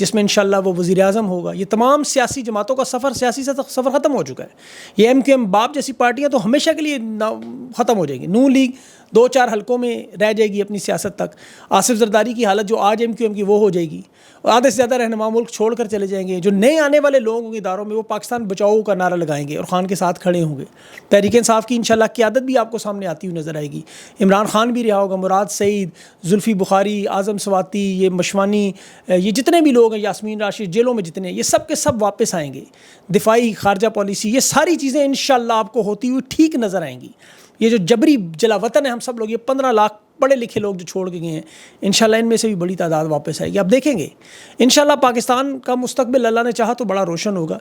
جس میں انشاءاللہ وہ وزیر اعظم ہوگا. یہ تمام سیاسی جماعتوں کا سیاسی سفر ختم ہو چکا ہے. یہ ایم کیو ایم باپ جیسی پارٹیاں تو ہمیشہ کے لیے ختم ہو جائیں گی. نون لیگ 2-4 حلقوں میں رہ جائے گی اپنی سیاست تک. آصف زرداری کی حالت جو آج ایم کیو ایم کی وہ ہو جائے گی. آدھے سے زیادہ رہنما ملک چھوڑ کر چلے جائیں گے. جو نئے آنے والے لوگ ہوں گے اداروں میں وہ پاکستان بچاؤ کا نعرہ لگائیں گے اور خان کے ساتھ کھڑے ہوں گے. تحریک انصاف کی انشاءاللہ قیادت بھی آپ کو سامنے آتی ہوئی نظر آئے گی. عمران خان بھی رہا ہوگا, مراد سعید, زلفی بخاری, اعظم سواتی, یہ مشوانی, یہ جتنے بھی لوگ ہیں, یاسمین راشد, جیلوں میں جتنے, یہ سب کے سب واپس آئیں گے. دفاعی خارجہ پالیسی, یہ ساری چیزیں انشاءاللہ آپ کو ہوتی ہوئی ٹھیک نظر آئیں گی. یہ جو جبری جلا وطن ہے ہم سب لوگ, یہ 15 لاکھ پڑھے لکھے لوگ جو چھوڑ کے گئے ہیں, انشاءاللہ ان میں سے بھی بڑی تعداد واپس آئے گی. آپ دیکھیں گے انشاءاللہ پاکستان کا مستقبل اللہ نے چاہا تو بڑا روشن ہوگا.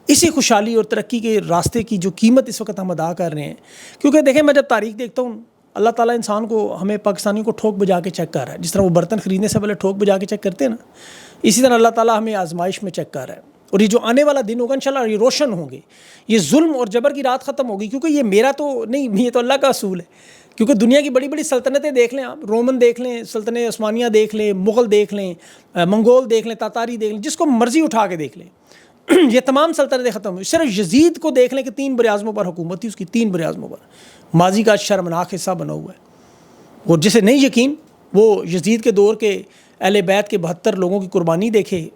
اسی خوشحالی اور ترقی کے راستے کی جو قیمت اس وقت ہم ادا کر رہے ہیں, کیونکہ دیکھیں میں جب تاریخ دیکھتا ہوں, اللہ تعالیٰ انسان کو, ہمیں پاکستانیوں کو ٹھوک بجا کے چیک کر رہا ہے. جس طرح وہ برتن خریدنے سے پہلے ٹھوک بجا کے چیک کرتے ہیں نا, اسی طرح اللہ تعالیٰ ہمیں آزمائش میں چیک کر رہا ہے. اور یہ جو آنے والا دن ہوگا انشاءاللہ یہ روشن ہوں گے. یہ ظلم اور جبر کی رات ختم ہوگی, کیونکہ یہ میرا تو نہیں, یہ تو اللہ کا اصول ہے. کیونکہ دنیا کی بڑی بڑی سلطنتیں دیکھ لیں آپ, رومن دیکھ لیں, سلطنت عثمانیہ دیکھ لیں, مغل دیکھ لیں, منگول دیکھ لیں, تاتاری دیکھ لیں, جس کو مرضی اٹھا کے دیکھ لیں, یہ تمام سلطنتیں ختم ہوئی. صرف یزید کو دیکھ لیں کہ 3 براعظموں پر حکومت تھی اس کی, 3 براعظموں پر. ماضی کا شرمناک حصہ بنا ہوا ہے. اور جسے نہیں یقین وہ یزید کے دور کے اہل بیت کے 72 لوگوں کی قربانی دیکھے,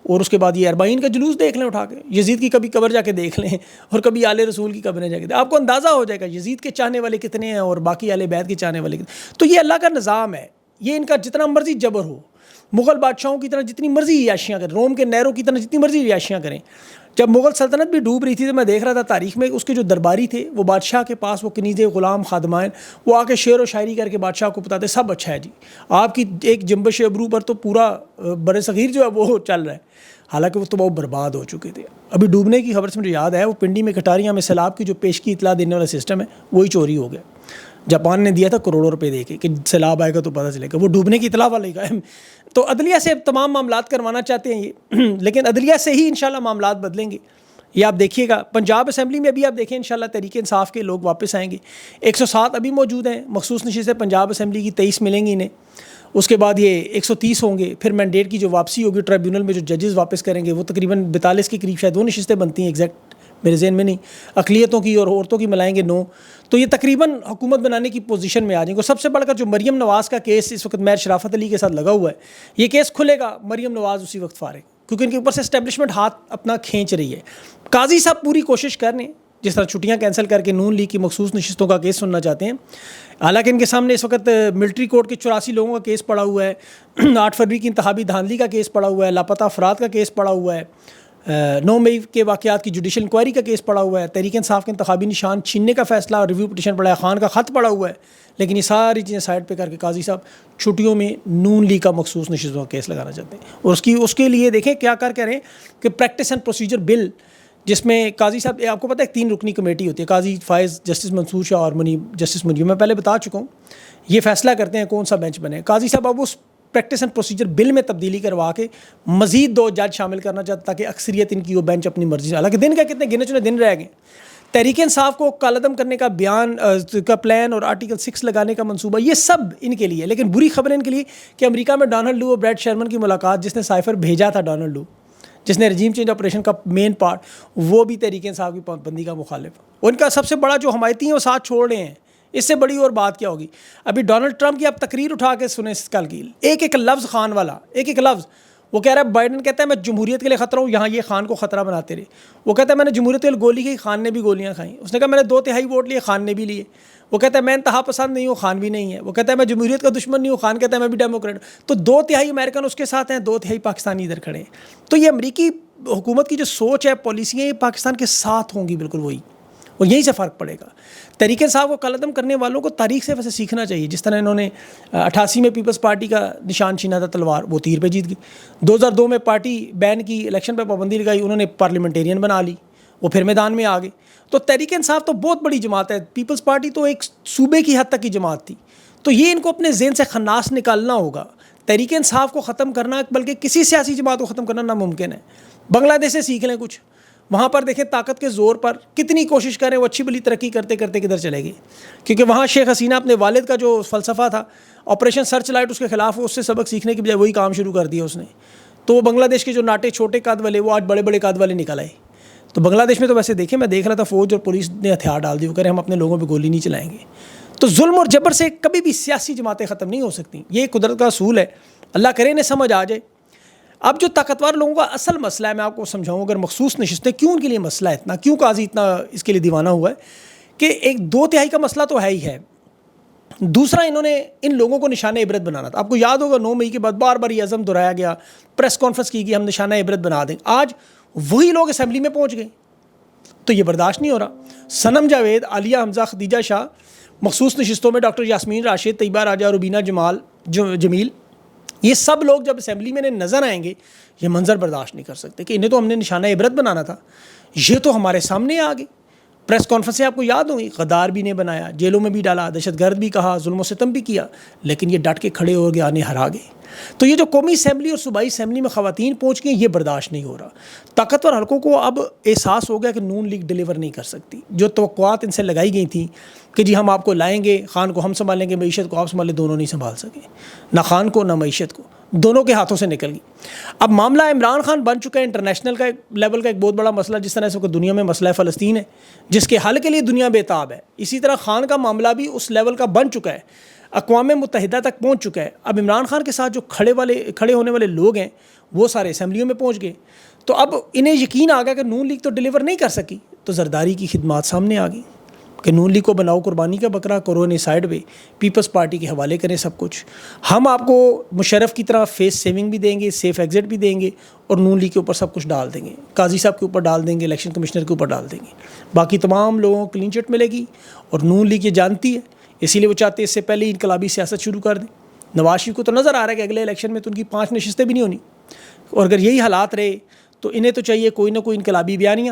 اور اس کے بعد یہ 40 کا جلوس دیکھ لیں اٹھا کے. یزید کی کبھی قبر جا کے دیکھ لیں اور کبھی آل رسول کی قبریں جا کے, آپ کو اندازہ ہو جائے گا یزید کے چاہنے والے کتنے ہیں اور باقی اہل بیت کے چاہنے والے کتنے. تو یہ اللہ کا نظام ہے. یہ ان کا جتنا مرضی جبر ہو, مغل بادشاہوں کی طرح جتنی مرضی عیاشیاں کریں, روم کے نیرو کی طرح جتنی مرضی عیاشیاں کریں. جب مغل سلطنت بھی ڈوب رہی تھی تو میں دیکھ رہا تھا تاریخ میں, اس کے جو درباری تھے وہ بادشاہ کے پاس وہ کنیز غلام خادمان, وہ آ کے شعر و شاعری کر کے بادشاہ کو بتاتے سب اچھا ہے جی, آپ کی ایک جنبش ابرو پر تو پورا بر صغیر جو ہے وہ چل رہا ہے. حالانکہ وہ تو بہت برباد ہو چکے تھے. ابھی ڈوبنے کی خبر سے مجھے یاد ہے, وہ پنڈی میں کٹاریاں میں سیلاب کی جو پیش کی اطلاع دینے والا سسٹم ہے وہی چوری ہو گیا. جاپان نے دیا تھا کروڑوں روپے دے کے کہ سیلاب آئے گا تو پتہ چلے گا, وہ ڈوبنے کی اطلاع والے کا. تو عدلیہ سے تمام معاملات کروانا چاہتے ہیں یہ, لیکن عدلیہ سے ہی انشاءاللہ معاملات بدلیں گے. یہ آپ دیکھیے گا پنجاب اسمبلی میں بھی آپ دیکھیں انشاءاللہ تحریک انصاف کے لوگ واپس آئیں گے. 107 ابھی موجود ہیں, مخصوص نشستیں پنجاب اسمبلی کی 23 ملیں گی انہیں. اس کے بعد یہ 130 ہوں گے. پھر مینڈیٹ کی جو واپسی ہوگی ٹریبیونل میں جو ججز واپس کریں گے وہ تقریباً 42 کے قریب شاید وہ نشستیں بنتی ہیں, ایگزیکٹ میرے ذہن میں نہیں. اقلیتوں کی اور عورتوں کی ملائیں گے 9. تو یہ تقریباً حکومت بنانے کی پوزیشن میں آ جائیں گے. اور سب سے بڑھ کر جو مریم نواز کا کیس اس وقت میر شرافت علی کے ساتھ لگا ہوا ہے, یہ کیس کھلے گا مریم نواز اسی وقت فارغ, کیونکہ ان کے اوپر سے اسٹیبلشمنٹ ہاتھ اپنا کھینچ رہی ہے. قاضی صاحب پوری کوشش کر رہے ہیں, جس طرح چھٹیاں کینسل کر کے نون لیگ کی مخصوص نشستوں کا کیس سننا چاہتے ہیں. حالانکہ ان کے سامنے اس وقت ملٹری کورٹ کے 84 لوگوں کا کیس پڑا ہوا ہے, 8 فروری کی انتخابی دھاندلی کا کیس پڑا ہوا ہے, لاپتہ افراد کا کیس پڑا ہوا ہے, 9 مئی کے واقعات کی جوڈیشل انکوائری کا کیس پڑا ہوا ہے, تحریک انصاف کے انتخابی نشان چھیننے کا فیصلہ اور ریویو پٹیشن پڑا ہے, خان کا خط پڑا ہوا ہے. لیکن یہ ساری چیزیں سائڈ پہ کر کے قاضی صاحب چھٹیوں میں نون لیگ کا مخصوص نشستوں کا کیس لگانا چاہتے ہیں. اور اس کے لیے دیکھیں کیا کر رہے ہیں کہ پریکٹس اینڈ پروسیجر بل, جس میں قاضی صاحب, آپ کو پتہ ہے 3 رکنی کمیٹی ہوتی ہے, قاضی فائز, جسٹس منصور شاہ اور جسٹس منیب, میں پہلے بتا چکا ہوں, یہ فیصلہ کرتے ہیں کون سا بینچ بنے. قاضی صاحب اب اس پریکٹس اینڈ پروسیجر بل میں تبدیلی کروا کے مزید 2 جج شامل کرنا چاہتا تاکہ اکثریت ان کی وہ بینچ اپنی مرضی سے. حالانکہ دن کا کتنے گنے چنے دن رہ گئے. تحریک انصاف کو کالعدم کرنے کا بیان کا پلان اور آرٹیکل 6 لگانے کا منصوبہ, یہ سب ان کے لیے. لیکن بری خبر ان کے لیے کہ امریکہ میں ڈونلڈ لو اور بریڈ شرمن کی ملاقات, جس نے سائفر بھیجا تھا ڈونلڈ لو, جس نے رجیم چینج آپریشن کا مین پارٹ, وہ بھی تحریک انصاف کی پابندی کا مخالف. ان کا سب سے بڑا جو حمایتی ہیں وہ ساتھ چھوڑ رہے ہیں. اس سے بڑی اور بات کیا ہوگی. ابھی ڈونلڈ ٹرمپ کی آپ تقریر اٹھا کے سنیں کل کی, ایک لفظ خان والا, ایک لفظ. وہ کہہ رہا ہے بائیڈن کہتا ہے میں جمہوریت کے لیے خطرہ ہوں, یہاں یہ خان کو خطرہ بناتے رہے. وہ کہتا ہے میں نے جمہوریت کے لیے گولی کھی, خان نے بھی گولیاں کھائیں. اس نے کہا میں نے 2/3 ووٹ لیے, خان نے بھی لیے. وہ کہتا ہے میں انتہا پسند نہیں ہوں, خان بھی نہیں ہے. وہ کہتا ہے میں جمہوریت کا دشمن نہیں ہوں, خان کہتا ہے میں بھی ڈیموکریٹ. تو 2/3 امریکن اس کے ساتھ ہیں, 2/3 پاکستانی ادھر کھڑے ہیں. تو یہ امریکی حکومت کی جو سوچ ہے, پالیسیاں, یہ پاکستان کے ساتھ ہوں گی بالکل وہی, اور یہیں سے فرق پڑے گا. تحریک انصاف کو کالعدم کرنے والوں کو تاریخ سے ویسے سیکھنا چاہیے. جس طرح انہوں نے 88 میں پیپلز پارٹی کا نشان چھینا تھا تلوار, وہ تیر پہ جیت گئی. 2002 میں پارٹی بین کی, الیکشن پہ پابندی لگائی, انہوں نے پارلیمنٹیرین بنا لی, وہ پھر میدان میں آ گئے. تو تحریک انصاف تو بہت بڑی جماعت ہے, پیپلز پارٹی تو ایک صوبے کی حد تک کی جماعت تھی. تو یہ ان کو اپنے ذہن سے خناس نکالنا ہوگا. تحریک انصاف کو ختم کرنا, بلکہ کسی سیاسی جماعت کو ختم کرنا ناممکن ہے. بنگلہ دیش سے سیکھ لیں کچھ, وہاں پر دیکھیں طاقت کے زور پر کتنی کوشش کریں, وہ اچھی بلی ترقی کرتے کرتے کدھر چلے گئی. کیونکہ وہاں شیخ حسینہ اپنے والد کا جو فلسفہ تھا آپریشن سرچ لائٹ, اس کے خلاف, اس سے سبق سیکھنے کی بجائے وہی کام شروع کر دیا اس نے. تو وہ بنگلہ دیش کے جو ناٹے چھوٹے قد والے وہ آج بڑے بڑے قد والے نکل آئے. تو بنگلہ دیش میں تو ویسے دیکھیں میں دیکھ رہا تھا فوج اور پولیس نے ہتھیار ڈال دی, وہ کہہ رہے ہم اپنے لوگوں پہ گولی نہیں چلائیں گے. تو ظلم اور جبر سے کبھی بھی سیاسی جماعتیں ختم نہیں ہو سکتی, یہ قدرت کا اصول ہے, اللہ کرے انہیں سمجھ آ جائے. اب جو طاقتور لوگوں کا اصل مسئلہ ہے میں آپ کو سمجھاؤں, اگر مخصوص نشستیں کیوں ان کے لیے مسئلہ ہے اتنا, کیوں قاضی اتنا اس کے لیے دیوانہ ہوا ہے, کہ ایک 2/3 کا مسئلہ تو ہے ہی ہے. دوسرا انہوں نے ان لوگوں کو نشانہ عبرت بنانا تھا. آپ کو یاد ہوگا 9 مئی کے بعد بار بار یہ عزم دہرایا گیا, پریس کانفرنس کی گئی ہم نشانہ عبرت بنا دیں. آج وہی لوگ اسمبلی میں پہنچ گئے تو یہ برداشت نہیں ہو رہا. صنم جاوید, عالیہ حمزہ, خدیجہ شاہ, مخصوص نشستوں میں ڈاکٹر یاسمین راشد, طیبہ راجہ, روبینہ جمیل, یہ سب لوگ جب اسمبلی میں نظر آئیں گے یہ منظر برداشت نہیں کر سکتے کہ انہیں تو ہم نے نشانہ عبرت بنانا تھا, یہ تو ہمارے سامنے آ گئے. پریس کانفرنسیں آپ کو یاد ہوں گی, غدار بھی نے بنایا, جیلوں میں بھی ڈالا, دہشت گرد بھی کہا, ظلم و ستم بھی کیا, لیکن یہ ڈٹ کے کھڑے ہو گئے, آنے ہرا گئے. تو یہ جو قومی اسمبلی اور صوبائی اسمبلی میں خواتین پہنچ گئی یہ برداشت نہیں ہو رہا. طاقتور حلقوں کو اب احساس ہو گیا کہ نون لیگ ڈیلیور نہیں کر سکتی. جو توقعات ان سے لگائی گئی تھیں کہ جی ہم آپ کو لائیں گے, خان کو ہم سنبھالیں گے, معیشت کو آپ سنبھالیں, دونوں نہیں سنبھال سکے, نہ خان کو نہ معیشت کو, دونوں کے ہاتھوں سے نکل گئی. اب معاملہ عمران خان بن چکا ہے انٹرنیشنل کا لیول کا ایک بہت بڑا مسئلہ, جس طرح سے دنیا میں مسئلہ فلسطین ہے جس کے حل کے لیے دنیا بے تاب ہے, اسی طرح خان کا معاملہ بھی اس لیول کا بن چکا ہے, اقوام متحدہ تک پہنچ چکا ہے. اب عمران خان کے ساتھ جو کھڑے ہونے والے لوگ ہیں وہ سارے اسمبلیوں میں پہنچ گئے, تو اب انہیں یقین آ گیا کہ نون لیگ تو ڈیلیور نہیں کر سکی, تو زرداری کی خدمات سامنے آ گئی کہ نون لیگ کو بناؤ قربانی کا بکرا, کرو انہیں سائڈ وے, پیپلز پارٹی کے حوالے کریں سب کچھ. ہم آپ کو مشرف کی طرح فیس سیونگ بھی دیں گے, سیف ایگزٹ بھی دیں گے, اور نون لیگ کے اوپر سب کچھ ڈال دیں گے, قاضی صاحب کے اوپر ڈال دیں گے, الیکشن کمشنر کے اوپر ڈال دیں گے, باقی تمام لوگوں کو کلین چٹ ملے گی. اور نون لیگ یہ جانتی ہے, اسی لیے وہ چاہتے ہیں اس سے پہلے ہی انقلابی سیاست شروع کر دیں. نواز شریف کو تو نظر آ رہا ہے کہ اگلے الیکشن میں تو ان کی 5 نشستیں بھی نہیں ہونی, اور اگر یہی حالات رہے تو انہیں تو چاہیے کوئی نہ کوئی انقلابی بیانیہ.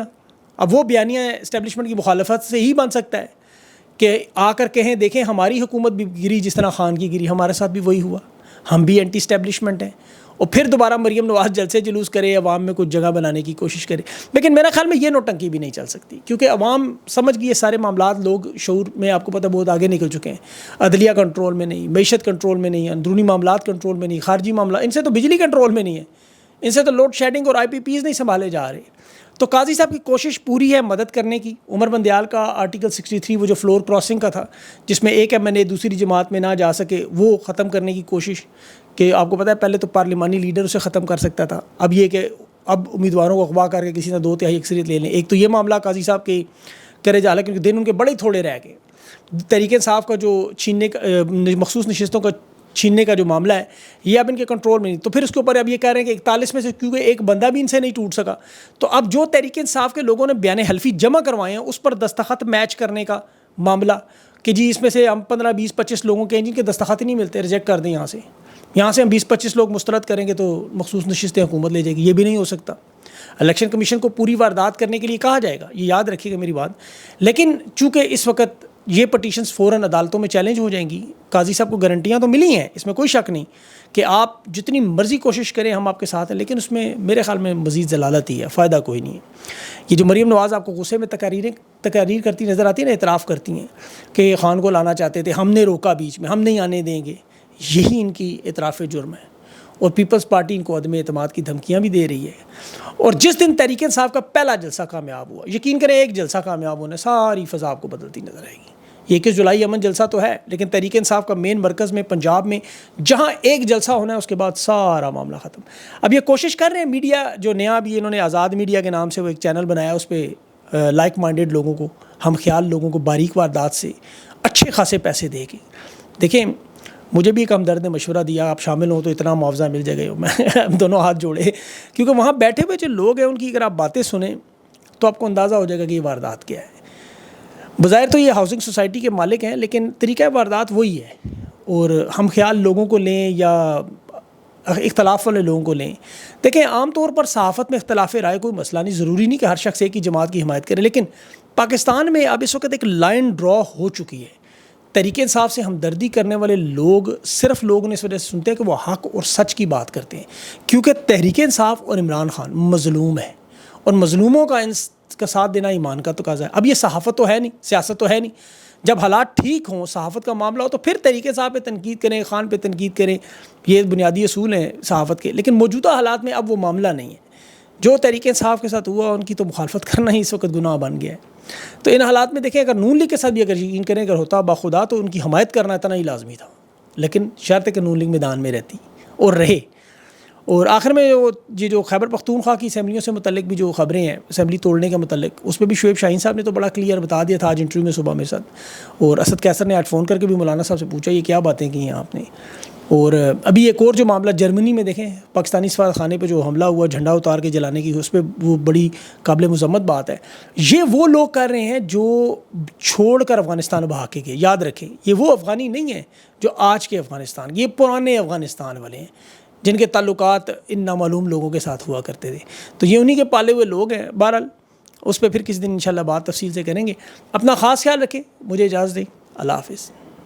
اب وہ بیانیہ اسٹیبلشمنٹ کی مخالفت سے ہی بن سکتا ہے کہ آ کر کہیں دیکھیں ہماری حکومت بھی گری جس طرح خان کی گری, ہمارے ساتھ بھی وہی ہوا, ہم بھی اینٹی اسٹیبلشمنٹ ہیں, اور پھر دوبارہ مریم نواز جلسے جلوس کرے, عوام میں کچھ جگہ بنانے کی کوشش کرے. لیکن میرا خیال میں یہ نوٹنکی بھی نہیں چل سکتی, کیونکہ عوام سمجھ گئی یہ سارے معاملات, لوگ شعور میں آپ کو پتہ بہت آگے نکل چکے ہیں. عدلیہ کنٹرول میں نہیں, معیشت کنٹرول میں نہیں, اندرونی معاملات کنٹرول میں نہیں, خارجی معاملات, ان سے تو بجلی کنٹرول میں نہیں ہے, ان سے تو لوڈ شیڈنگ اور IPPs نہیں سنبھالے جا رہے. تو قاضی صاحب کی کوشش پوری ہے مدد کرنے کی. عمر بندیال کا آرٹیکل 63 وہ جو فلور کراسنگ کا تھا, جس میں ایک MNA دوسری جماعت میں نہ جا سکے, وہ ختم کرنے کی کوشش, کہ آپ کو پتہ ہے پہلے تو پارلیمانی لیڈر اسے ختم کر سکتا تھا, اب یہ کہ اب امیدواروں کو اغوا کر کے کسی نے 2/3 اکثریت لے لیں. ایک تو یہ معاملہ قاضی صاحب کے کرے جا رہا ہے کیونکہ دن ان کے بڑے تھوڑے رہ گئے. تحریک انصاف کا جو چھیننے کا مخصوص نشستوں کا چھیننے کا جو معاملہ ہے یہ اب ان کے کنٹرول میں نہیں. تو پھر اس کے اوپر اب یہ کہہ رہے ہیں کہ 41 میں سے کیونکہ ایک بندہ بھی ان سے نہیں ٹوٹ سکا, تو اب جو تحریک انصاف کے لوگوں نے بیان حلفی جمع کروائے ہیں اس پر دستخط میچ کرنے کا معاملہ, کہ جی اس میں سے ہم 15 20 25 لوگوں کے ہیں جن کے دستخط ہی نہیں ملتے, ریجیکٹ کر دیں یہاں سے ہم 20 25 لوگ مسترد کریں گے تو مخصوص نشستیں حکومت لے جائے گی, یہ بھی نہیں ہو سکتا. الیکشن کمیشن کو پوری واردات کرنے کے لیے کہا جائے گا, یہ یاد رکھیے گا میری بات. لیکن چونکہ اس وقت یہ پٹیشنز فوراً عدالتوں میں چیلنج ہو جائیں گی, قاضی صاحب کو گارنٹیاں تو ملی ہیں, اس میں کوئی شک نہیں کہ آپ جتنی مرضی کوشش کریں ہم آپ کے ساتھ ہیں, لیکن اس میں میرے خیال میں مزید ضلالت ہی ہے, فائدہ کوئی نہیں ہے. یہ جو مریم نواز آپ کو غصے میں تقاریر کرتی نظر آتی ہے نا, اعتراف کرتی ہیں کہ خان کو لانا چاہتے تھے, ہم نے روکا بیچ میں, ہم نہیں آنے دیں گے, یہی ان کی اعتراف جرم ہے. اور پیپلز پارٹی ان کو عدم اعتماد کی دھمکیاں بھی دے رہی ہے. اور جس دن تحریک انصاف کا پہلا جلسہ کامیاب ہوا, یقین کریں ایک جلسہ کامیاب ہونے ساری فضا آپ کو بدلتی نظر آئے گی. 21 جولائی امن جلسہ تو ہے, لیکن تحریک انصاف کا مین مرکز میں پنجاب میں جہاں ایک جلسہ ہونا ہے اس کے بعد سارا معاملہ ختم. اب یہ کوشش کر رہے ہیں میڈیا جو نیا بھی انہوں نے آزاد میڈیا کے نام سے وہ ایک چینل بنایا, اس پہ لائک مائنڈیڈ لوگوں کو, ہم خیال لوگوں کو باریک واردات سے اچھے خاصے پیسے دے کے. دیکھیں مجھے بھی ایک ہمدرد نے مشورہ دیا, آپ شامل ہوں تو اتنا معاوضہ مل جائے گا. میں دونوں ہاتھ جوڑے, کیونکہ وہاں بیٹھے ہوئے جو لوگ ہیں ان کی اگر آپ باتیں سنیں تو آپ کو اندازہ ہو جائے گا کہ یہ واردات کیا ہے. بظاہر تو یہ ہاؤسنگ سوسائٹی کے مالک ہیں, لیکن طریقہ واردات وہی ہے. اور ہم خیال لوگوں کو لیں یا اختلاف والے لوگوں کو لیں, دیکھیں عام طور پر صحافت میں اختلاف رائے کوئی مسئلہ نہیں, ضروری نہیں کہ ہر شخص ایک ہی جماعت کی حمایت کرے, لیکن پاکستان میں اب اس وقت ایک لائن ڈرا ہو چکی ہے. تحریک انصاف سے ہمدردی کرنے والے لوگ صرف لوگ نے اس وجہ سے سنتے ہیں کہ وہ حق اور سچ کی بات کرتے ہیں, کیونکہ تحریک انصاف اور عمران خان مظلوم ہے, اور مظلوموں کا ساتھ دینا ایمان کا تقاضا ہے. اب یہ صحافت تو ہے نہیں, سیاست تو ہے نہیں, جب حالات ٹھیک ہوں، صحافت کا معاملہ ہو، تو پھر طریقے صاحب پہ تنقید کریں، خان پہ تنقید کریں، یہ بنیادی اصول ہیں صحافت کے. لیکن موجودہ حالات میں اب وہ معاملہ نہیں ہے. جو طریقے صاحب کے ساتھ ہوا ان کی تو مخالفت کرنا ہی اس وقت گناہ بن گیا ہے. تو ان حالات میں دیکھیں، اگر نون لیگ کے ساتھ بھی اگر یقین کریں اگر ہوتا باخدا تو ان کی حمایت کرنا اتنا ہی لازمی تھا، لیکن شرط ہے کہ نون لیگ میدان میں رہتی اور رہے. اور آخر میں یہ جو خیبر پختونخوا کی اسمبلیوں سے متعلق بھی جو خبریں ہیں اسمبلی توڑنے کے متعلق، اس پہ بھی شعیب شاہین صاحب نے تو بڑا کلیئر بتا دیا تھا آج انٹرویو میں صبح میرے ساتھ. اور اسد کیسر نے آج فون کر کے بھی مولانا صاحب سے پوچھا یہ کیا باتیں کی ہیں آپ نے. اور ابھی ایک اور جو معاملہ جرمنی میں دیکھیں، پاکستانی سفارت خانے پہ جو حملہ ہوا جھنڈا اتار کے جلانے کی، اس پہ وہ بڑی قابل مذمت بات ہے. یہ وہ لوگ کر رہے ہیں جو چھوڑ کر افغانستان بھاگ کے گئے. یاد رکھیں یہ وہ افغانی نہیں ہیں جو آج کے افغانستان، یہ پرانے افغانستان والے ہیں جن کے تعلقات ان نامعلوم لوگوں کے ساتھ ہوا کرتے تھے. تو یہ انہی کے پالے ہوئے لوگ ہیں. بہرحال اس پہ پھر کسی دن انشاءاللہ بات تفصیل سے کریں گے. اپنا خاص خیال رکھیں. مجھے اجازت دیں. اللہ حافظ.